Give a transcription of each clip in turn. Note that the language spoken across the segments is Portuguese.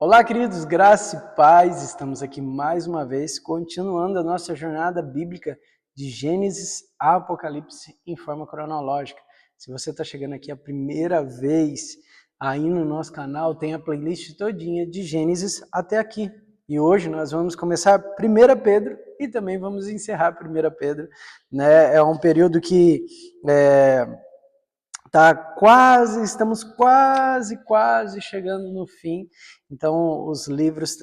Olá, queridos, graça e paz. Estamos aqui mais uma vez, continuando a nossa jornada bíblica de Gênesis a Apocalipse em forma cronológica. Se você está chegando aqui a primeira vez aí no nosso canal, tem a playlist todinha de Gênesis até aqui. E hoje nós vamos começar 1 Pedro e também vamos encerrar 1 Pedro. Né? É um período que estamos quase chegando no fim. Então os livros,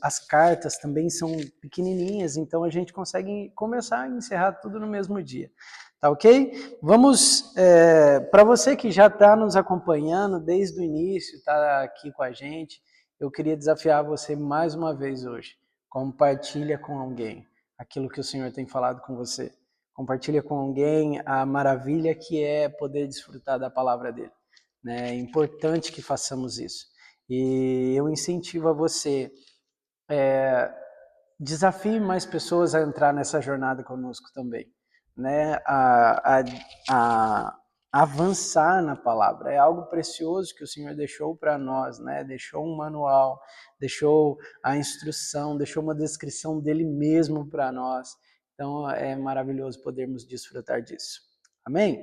as cartas também são pequenininhas, então a gente consegue começar e encerrar tudo no mesmo dia. Tá ok? Vamos, para você que já está nos acompanhando desde o início, está aqui com a gente, eu queria desafiar você mais uma vez hoje. Compartilha com alguém aquilo que o Senhor tem falado com você. Compartilha com alguém a maravilha que é poder desfrutar da palavra dele. Né? É importante que façamos isso. E eu incentivo a você, desafie mais pessoas a entrar nessa jornada conosco também. Né? A avançar na palavra. É algo precioso que o Senhor deixou para nós. Né? Deixou um manual, deixou a instrução, deixou uma descrição dele mesmo para nós. Então é maravilhoso podermos desfrutar disso. Amém?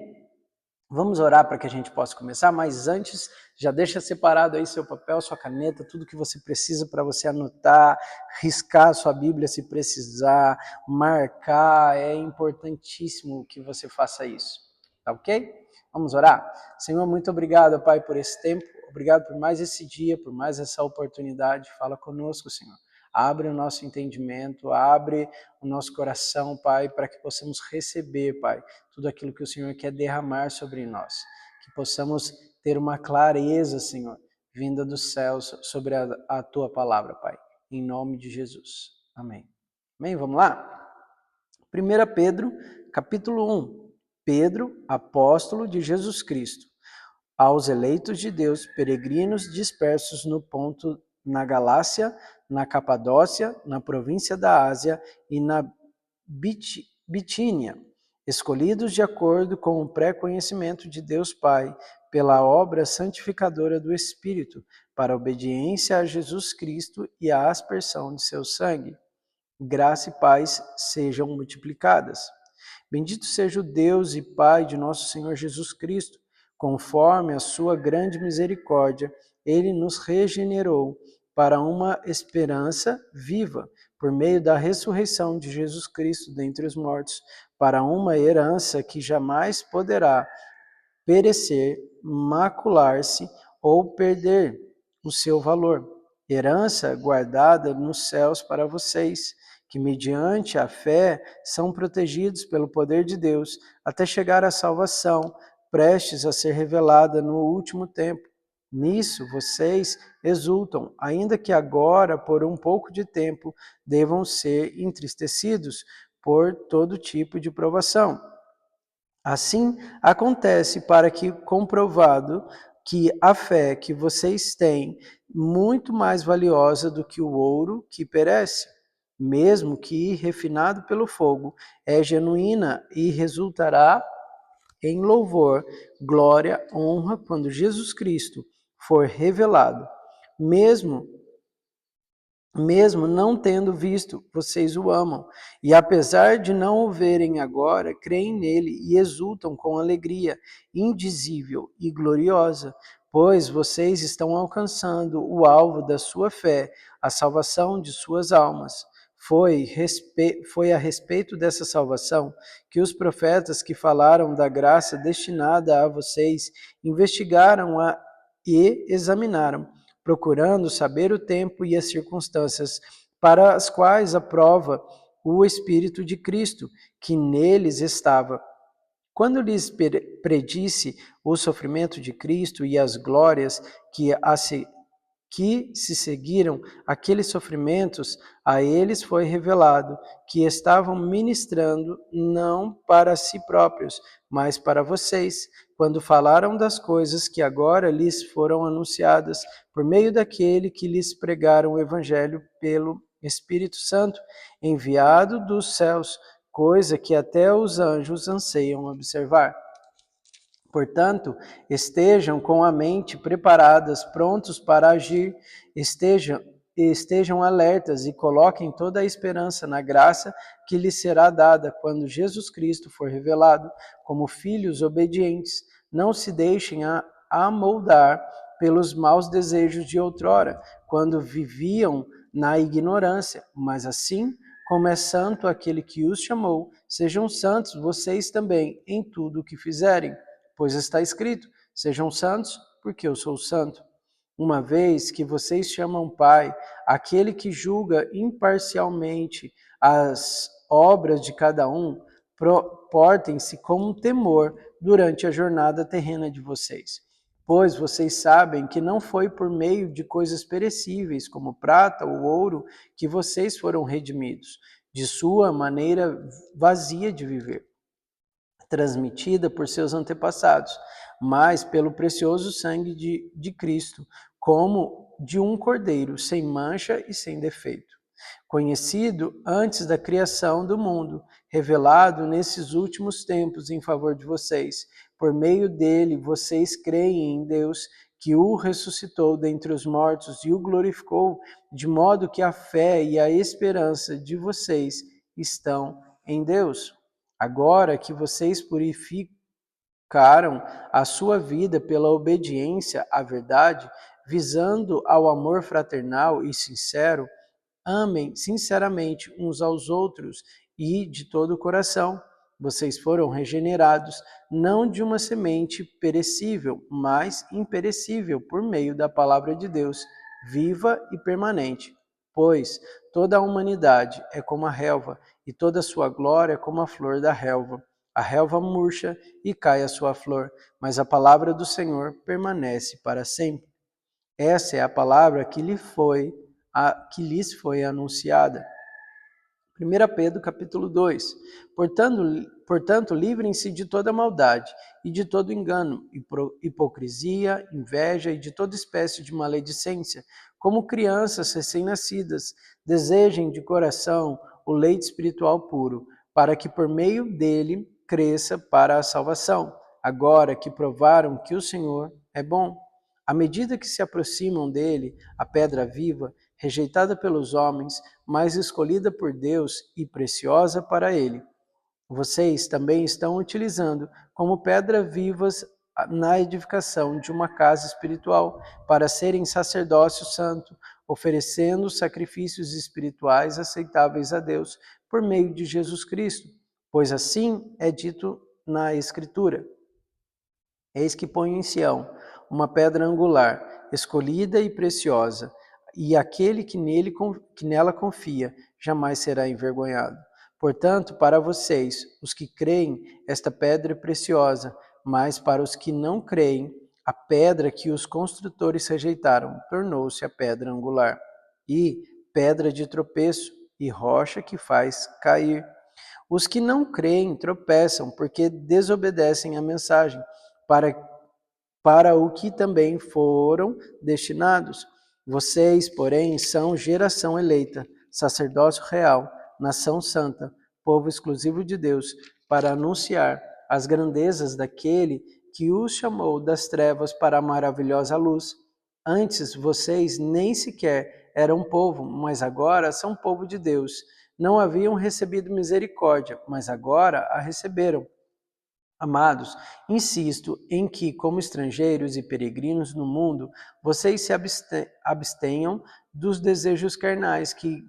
Vamos orar para que a gente possa começar, mas antes, já deixa separado aí seu papel, sua caneta, tudo que você precisa para você anotar, riscar sua Bíblia se precisar, marcar, é importantíssimo que você faça isso, tá ok? Vamos orar? Senhor, muito obrigado, Pai, por esse tempo, obrigado por mais esse dia, por mais essa oportunidade, fala conosco, Senhor. Abre o nosso entendimento, abre o nosso coração, Pai, para que possamos receber, Pai, tudo aquilo que o Senhor quer derramar sobre nós. Que possamos ter uma clareza, Senhor, vinda dos céus sobre a Tua palavra, Pai. Em nome de Jesus. Amém. Amém? Vamos lá? 1 Pedro, capítulo 1. Pedro, apóstolo de Jesus Cristo, aos eleitos de Deus, peregrinos dispersos no Ponto, na Galácia, na Capadócia, na província da Ásia e na Bitínia, escolhidos de acordo com o pré-conhecimento de Deus Pai, pela obra santificadora do Espírito, para a obediência a Jesus Cristo e a aspersão de seu sangue. Graça e paz sejam multiplicadas. Bendito seja o Deus e Pai de nosso Senhor Jesus Cristo. Conforme a sua grande misericórdia, ele nos regenerou para uma esperança viva, por meio da ressurreição de Jesus Cristo dentre os mortos, para uma herança que jamais poderá perecer, macular-se ou perder o seu valor. Herança guardada nos céus para vocês, que mediante a fé são protegidos pelo poder de Deus até chegar à salvação, prestes a ser revelada no último tempo. Nisso vocês exultam, ainda que agora, por um pouco de tempo, devam ser entristecidos por todo tipo de provação. Assim acontece para que comprovado que a fé que vocês têm muito mais valiosa do que o ouro que perece, mesmo que refinado pelo fogo, é genuína e resultará em louvor, glória, honra quando Jesus Cristo for revelado. Mesmo não tendo visto, vocês o amam. E apesar de não o verem agora, creem nele e exultam com alegria indizível e gloriosa, pois vocês estão alcançando o alvo da sua fé, a salvação de suas almas. Foi a respeito dessa salvação que os profetas que falaram da graça destinada a vocês investigaram e examinaram, procurando saber o tempo e as circunstâncias para as quais aprova o Espírito de Cristo, que neles estava. Quando lhes predisse o sofrimento de Cristo e as glórias que se seguiram aqueles sofrimentos, a eles foi revelado que estavam ministrando não para si próprios, mas para vocês, quando falaram das coisas que agora lhes foram anunciadas por meio daquele que lhes pregaram o Evangelho pelo Espírito Santo, enviado dos céus, coisa que até os anjos anseiam observar. Portanto, estejam com a mente preparadas, prontos para agir, estejam alertas e coloquem toda a esperança na graça que lhes será dada quando Jesus Cristo for revelado, como filhos obedientes. Não se deixem amoldar pelos maus desejos de outrora, quando viviam na ignorância, mas assim como é santo aquele que os chamou, sejam santos vocês também em tudo o que fizerem. Pois está escrito, sejam santos, porque eu sou santo. Uma vez que vocês chamam Pai, aquele que julga imparcialmente as obras de cada um, portem-se com temor durante a jornada terrena de vocês. Pois vocês sabem que não foi por meio de coisas perecíveis, como prata ou ouro, que vocês foram redimidos, de sua maneira vazia de viver, transmitida por seus antepassados, mas pelo precioso sangue de Cristo, como de um cordeiro, sem mancha e sem defeito, conhecido antes da criação do mundo, revelado nesses últimos tempos em favor de vocês. Por meio dele, vocês creem em Deus, que o ressuscitou dentre os mortos e o glorificou, de modo que a fé e a esperança de vocês estão em Deus. Agora que vocês purificaram a sua vida pela obediência à verdade, visando ao amor fraternal e sincero, amem sinceramente uns aos outros e de todo o coração. Vocês foram regenerados, não de uma semente perecível, mas imperecível, por meio da palavra de Deus, viva e permanente. Pois toda a humanidade é como a relva, e toda a sua glória é como a flor da relva. A relva murcha e cai a sua flor, mas a palavra do Senhor permanece para sempre. Essa é a palavra que lhes foi anunciada. 1 Pedro capítulo 2. Portanto, livrem-se de toda maldade e de todo engano, hipocrisia, inveja e de toda espécie de maledicência. Como crianças recém-nascidas, desejem de coração o leite espiritual puro, para que por meio dele cresça para a salvação, agora que provaram que o Senhor é bom. À medida que se aproximam dele, a pedra viva, rejeitada pelos homens, mas escolhida por Deus e preciosa para ele, vocês também estão utilizando como pedra vivas na edificação de uma casa espiritual, para serem sacerdócio santo, oferecendo sacrifícios espirituais aceitáveis a Deus por meio de Jesus Cristo, pois assim é dito na Escritura. Eis que ponho em Sião uma pedra angular, escolhida e preciosa, e aquele que nela confia jamais será envergonhado. Portanto, para vocês, os que creem, esta pedra é preciosa, mas para os que não creem, a pedra que os construtores rejeitaram tornou-se a pedra angular, e pedra de tropeço, e rocha que faz cair. Os que não creem tropeçam, porque desobedecem à mensagem, para o que também foram destinados. Vocês, porém, são geração eleita, sacerdócio real, nação santa, povo exclusivo de Deus, para anunciar as grandezas daquele que os chamou das trevas para a maravilhosa luz. Antes vocês nem sequer eram povo, mas agora são povo de Deus. Não haviam recebido misericórdia, mas agora a receberam. Amados, insisto em que, como estrangeiros e peregrinos no mundo, vocês se abstenham dos desejos carnais que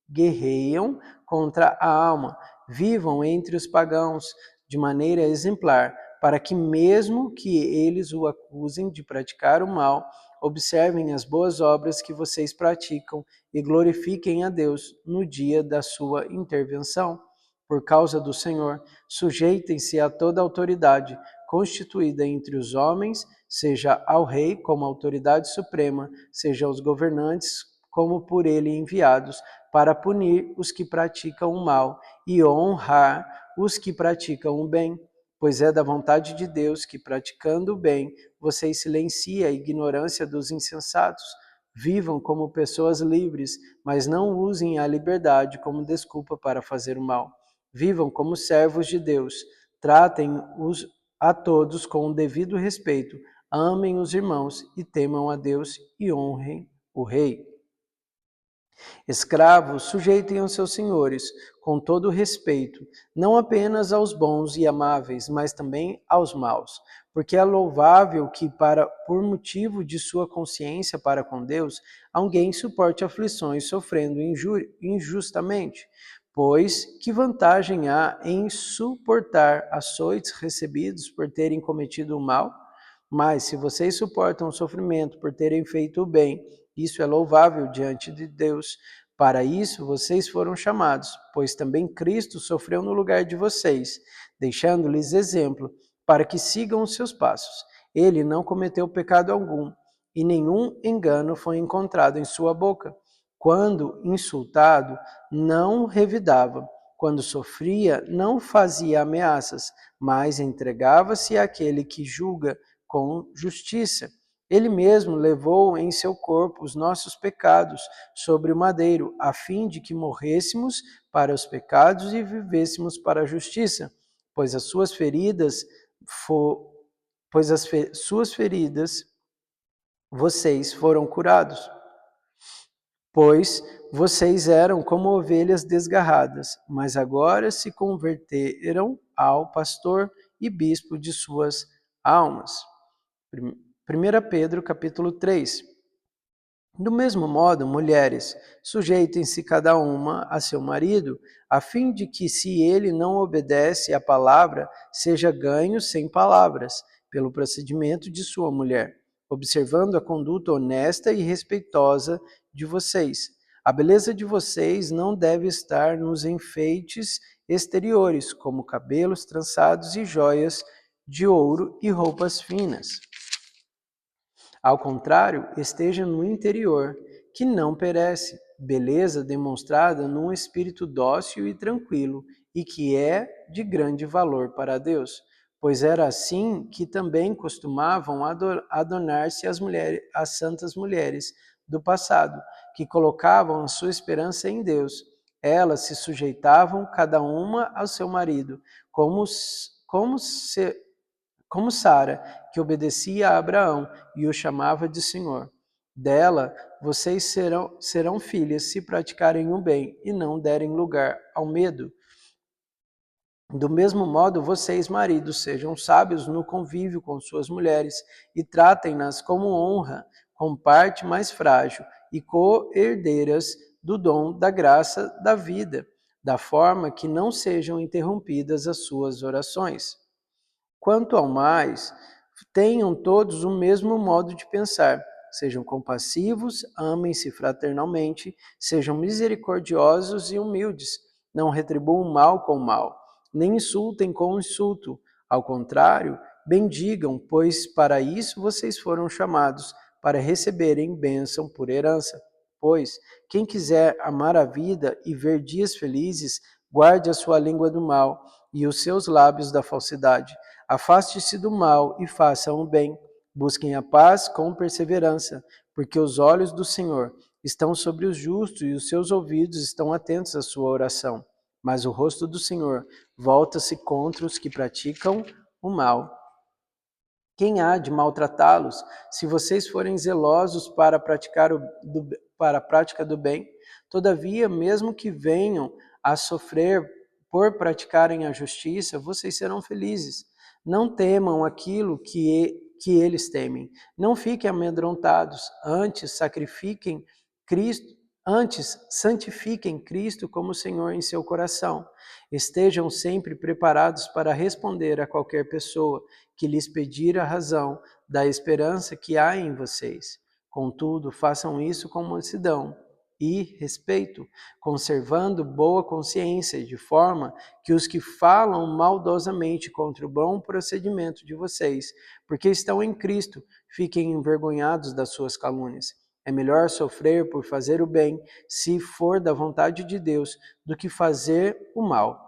guerreiam contra a alma. Vivam entre os pagãos de maneira exemplar, para que, mesmo que eles o acusem de praticar o mal, observem as boas obras que vocês praticam e glorifiquem a Deus no dia da sua intervenção. Por causa do Senhor, sujeitem-se a toda autoridade constituída entre os homens, seja ao rei como autoridade suprema, seja aos governantes como por ele enviados, para punir os que praticam o mal e honrar os que praticam o bem. Pois é da vontade de Deus que, praticando o bem, vocês silenciem a ignorância dos insensatos. Vivam como pessoas livres, mas não usem a liberdade como desculpa para fazer o mal. Vivam como servos de Deus, a todos com o devido respeito, amem os irmãos e temam a Deus e honrem o rei. Escravos, sujeitem aos seus senhores, com todo respeito, não apenas aos bons e amáveis, mas também aos maus, porque é louvável que, por motivo de sua consciência para com Deus, alguém suporte aflições sofrendo injustamente. Pois que vantagem há em suportar açoites recebidos por terem cometido o mal? Mas se vocês suportam o sofrimento por terem feito o bem, isso é louvável diante de Deus. Para isso vocês foram chamados, pois também Cristo sofreu no lugar de vocês, deixando-lhes exemplo, para que sigam os seus passos. Ele não cometeu pecado algum, e nenhum engano foi encontrado em sua boca. Quando insultado, não revidava. Quando sofria, não fazia ameaças, mas entregava-se àquele que julga com justiça. Ele mesmo levou em seu corpo os nossos pecados sobre o madeiro, a fim de que morrêssemos para os pecados e vivêssemos para a justiça, pois as suas feridas suas feridas vocês foram curados. Pois vocês eram como ovelhas desgarradas, mas agora se converteram ao pastor e bispo de suas almas. 1 Pedro capítulo 3. Do mesmo modo, mulheres, sujeitem-se cada uma a seu marido, a fim de que, se ele não obedece à palavra, seja ganho sem palavras, pelo procedimento de sua mulher, observando a conduta honesta e respeitosa de vocês. A beleza de vocês não deve estar nos enfeites exteriores, como cabelos trançados e joias de ouro e roupas finas. Ao contrário, esteja no interior, que não perece, beleza demonstrada num espírito dócil e tranquilo, e que é de grande valor para Deus. Pois era assim que também costumavam adornar-se as santas mulheres do passado, que colocavam a sua esperança em Deus. Elas se sujeitavam cada uma ao seu marido, como Sara, que obedecia a Abraão e o chamava de Senhor. Dela vocês serão filhas se praticarem o bem e não derem lugar ao medo. Do mesmo modo, vocês, maridos, sejam sábios no convívio com suas mulheres e tratem-nas como honra, com parte mais frágil e co-herdeiras do dom da graça da vida, da forma que não sejam interrompidas as suas orações. Quanto ao mais, tenham todos o mesmo modo de pensar. Sejam compassivos, amem-se fraternalmente, sejam misericordiosos e humildes. Não retribuam mal com mal, nem insultem com insulto. Ao contrário, bendigam, pois para isso vocês foram chamados, para receberem bênção por herança. Pois, quem quiser amar a vida e ver dias felizes, guarde a sua língua do mal e os seus lábios da falsidade. Afaste-se do mal e façam o bem. Busquem a paz com perseverança, porque os olhos do Senhor estão sobre os justos e os seus ouvidos estão atentos à sua oração. Mas o rosto do Senhor volta-se contra os que praticam o mal. Quem há de maltratá-los, se vocês forem zelosos para para a prática do bem? Todavia, mesmo que venham a sofrer por praticarem a justiça, vocês serão felizes. Não temam aquilo que eles temem. Não fiquem amedrontados, antes santifiquem Cristo como Senhor em seu coração. Estejam sempre preparados para responder a qualquer pessoa que lhes pedir a razão da esperança que há em vocês. Contudo, façam isso com mansidão e respeito, conservando boa consciência, de forma que os que falam maldosamente contra o bom procedimento de vocês, porque estão em Cristo, fiquem envergonhados das suas calúnias. É melhor sofrer por fazer o bem, se for da vontade de Deus, do que fazer o mal.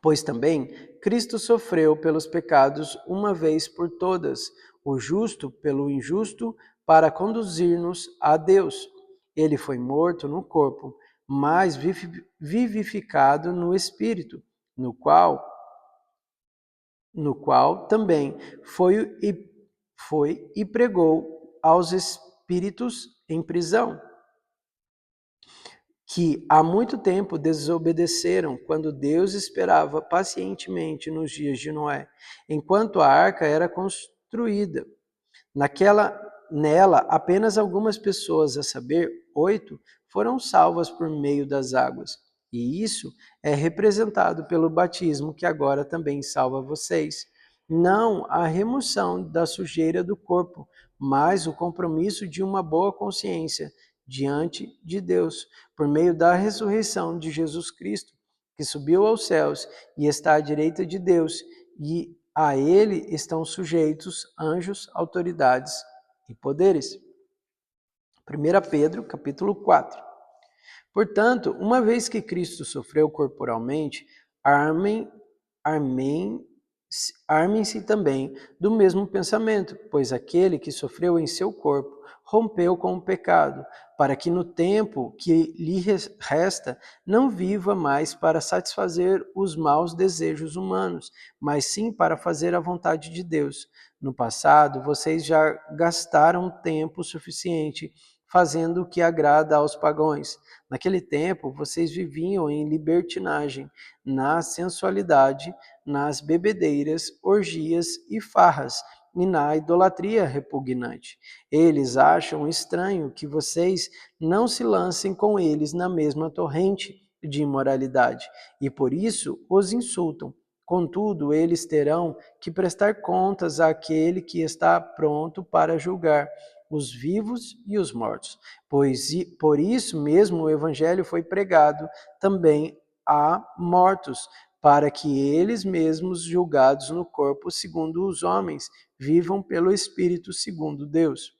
Pois também Cristo sofreu pelos pecados uma vez por todas, o justo pelo injusto, para conduzir-nos a Deus. Ele foi morto no corpo, mas vivificado no espírito, no qual no qual também foi e pregou aos espíritos em prisão, que há muito tempo desobedeceram quando Deus esperava pacientemente nos dias de Noé, enquanto a arca era construída. Nela, apenas algumas pessoas, a saber, 8, foram salvas por meio das águas. E isso é representado pelo batismo, que agora também salva vocês. Não a remoção da sujeira do corpo, mas o compromisso de uma boa consciência diante de Deus, por meio da ressurreição de Jesus Cristo, que subiu aos céus e está à direita de Deus, e a ele estão sujeitos anjos, autoridades e poderes. 1 Pedro, capítulo 4. Portanto, uma vez que Cristo sofreu corporalmente, armem-se também do mesmo pensamento, pois aquele que sofreu em seu corpo rompeu com o pecado, para que no tempo que lhe resta não viva mais para satisfazer os maus desejos humanos, mas sim para fazer a vontade de Deus. No passado, vocês já gastaram tempo suficiente fazendo o que agrada aos pagãos. Naquele tempo, vocês viviam em libertinagem, na sensualidade, nas bebedeiras, orgias e farras, e na idolatria repugnante. Eles acham estranho que vocês não se lancem com eles na mesma torrente de imoralidade, e por isso os insultam. Contudo, eles terão que prestar contas àquele que está pronto para julgar os vivos e os mortos. Por isso mesmo o evangelho foi pregado também a mortos, para que eles mesmos, julgados no corpo segundo os homens, vivam pelo Espírito segundo Deus.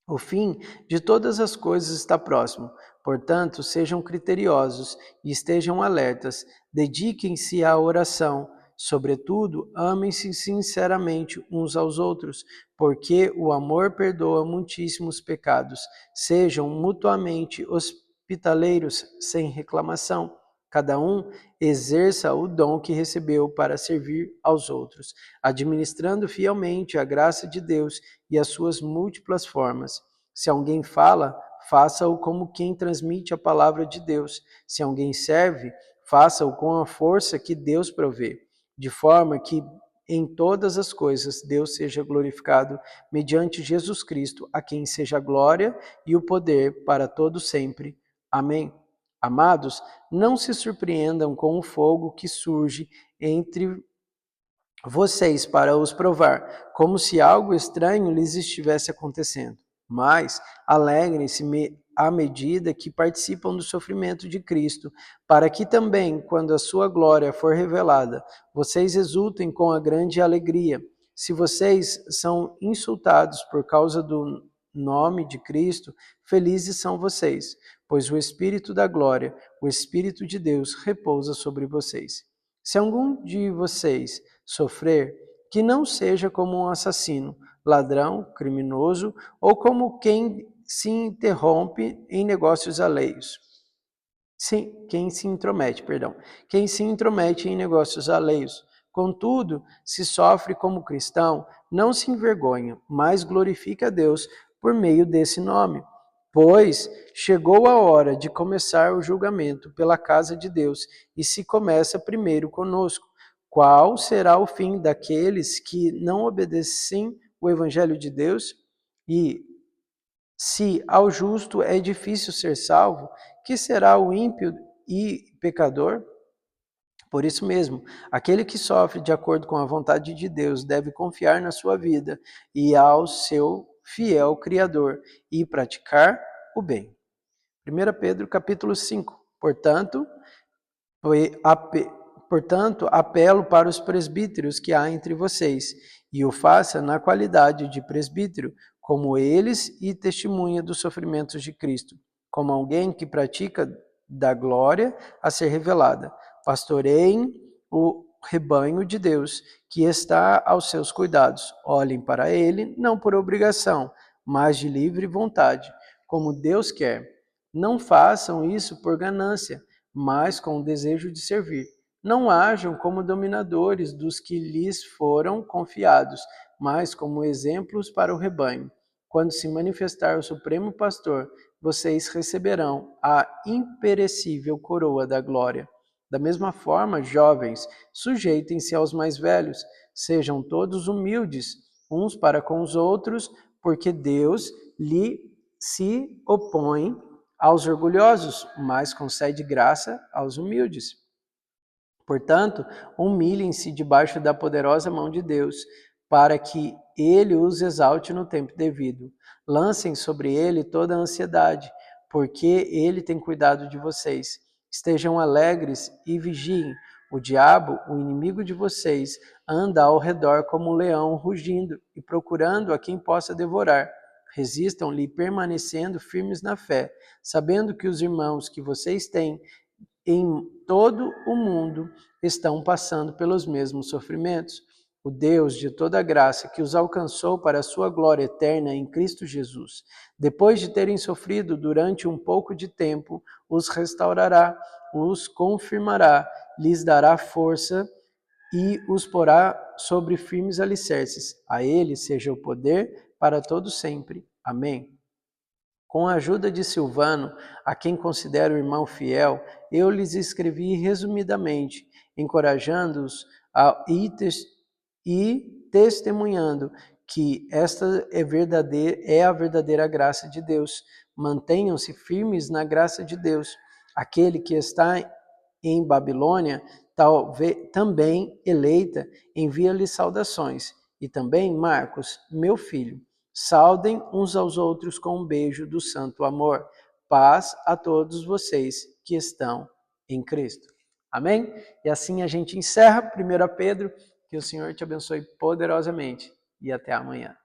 O fim de todas as coisas está próximo. Portanto, sejam criteriosos e estejam alertas. Dediquem-se à oração. Sobretudo, amem-se sinceramente uns aos outros, porque o amor perdoa muitíssimos pecados. Sejam mutuamente hospitaleiros, sem reclamação. Cada um exerça o dom que recebeu para servir aos outros, administrando fielmente a graça de Deus e as suas múltiplas formas. Se alguém fala, faça-o como quem transmite a palavra de Deus. Se alguém serve, faça-o com a força que Deus provê, de forma que em todas as coisas Deus seja glorificado mediante Jesus Cristo, a quem seja a glória e o poder para todo sempre. Amém. Amados, não se surpreendam com o fogo que surge entre vocês para os provar, como se algo estranho lhes estivesse acontecendo. Mas alegrem-se à medida que participam do sofrimento de Cristo, para que também, quando a sua glória for revelada, vocês exultem com a grande alegria. Se vocês são insultados por causa do nome de Cristo, felizes são vocês, pois o Espírito da glória, o Espírito de Deus, repousa sobre vocês. Se algum de vocês sofrer, que não seja como um assassino, ladrão, criminoso ou como quem se interrompe em negócios alheios. Sim, quem se intromete, perdão. Quem se intromete em negócios alheios. Contudo, se sofre como cristão, não se envergonha, mas glorifica a Deus por meio desse nome. Pois chegou a hora de começar o julgamento pela casa de Deus, e se começa primeiro conosco. Qual será o fim daqueles que não obedecem o evangelho de Deus? E se ao justo é difícil ser salvo, que será o ímpio e pecador? Por isso mesmo, aquele que sofre de acordo com a vontade de Deus deve confiar na sua vida e ao seu fiel Criador e praticar o bem. 1 Pedro capítulo 5. Portanto, apelo para os presbíteros que há entre vocês, e o faça na qualidade de presbítero, como eles, e testemunha dos sofrimentos de Cristo, como alguém que pratica da glória a ser revelada. Pastoreiem o rebanho de Deus, que está aos seus cuidados. Olhem para ele, não por obrigação, mas de livre vontade, como Deus quer. Não façam isso por ganância, mas com o desejo de servir. Não hajam como dominadores dos que lhes foram confiados, mas como exemplos para o rebanho. Quando se manifestar o Supremo Pastor, vocês receberão a imperecível coroa da glória. Da mesma forma, jovens, sujeitem-se aos mais velhos, sejam todos humildes, uns para com os outros, porque Deus se opõe aos orgulhosos, mas concede graça aos humildes. Portanto, humilhem-se debaixo da poderosa mão de Deus, para que ele os exalte no tempo devido. Lancem sobre ele toda a ansiedade, porque ele tem cuidado de vocês. Estejam alegres e vigiem. O diabo, o inimigo de vocês, anda ao redor como um leão rugindo e procurando a quem possa devorar. Resistam-lhe permanecendo firmes na fé, sabendo que os irmãos que vocês têm em todo o mundo estão passando pelos mesmos sofrimentos. O Deus de toda graça que os alcançou para a sua glória eterna em Cristo Jesus, depois de terem sofrido durante um pouco de tempo, os restaurará, os confirmará, lhes dará força e os porá sobre firmes alicerces. A ele seja o poder para todo sempre. Amém. Com a ajuda de Silvano, a quem considero irmão fiel, eu lhes escrevi resumidamente, encorajando-os e testemunhando que esta é a verdadeira graça de Deus. Mantenham-se firmes na graça de Deus. Aquele que está em Babilônia, também eleita, envia-lhe saudações. E também Marcos, meu filho. Saudem uns aos outros com um beijo do santo amor. Paz a todos vocês que estão em Cristo. Amém? E assim a gente encerra 1 Pedro. Que o Senhor te abençoe poderosamente. E até amanhã.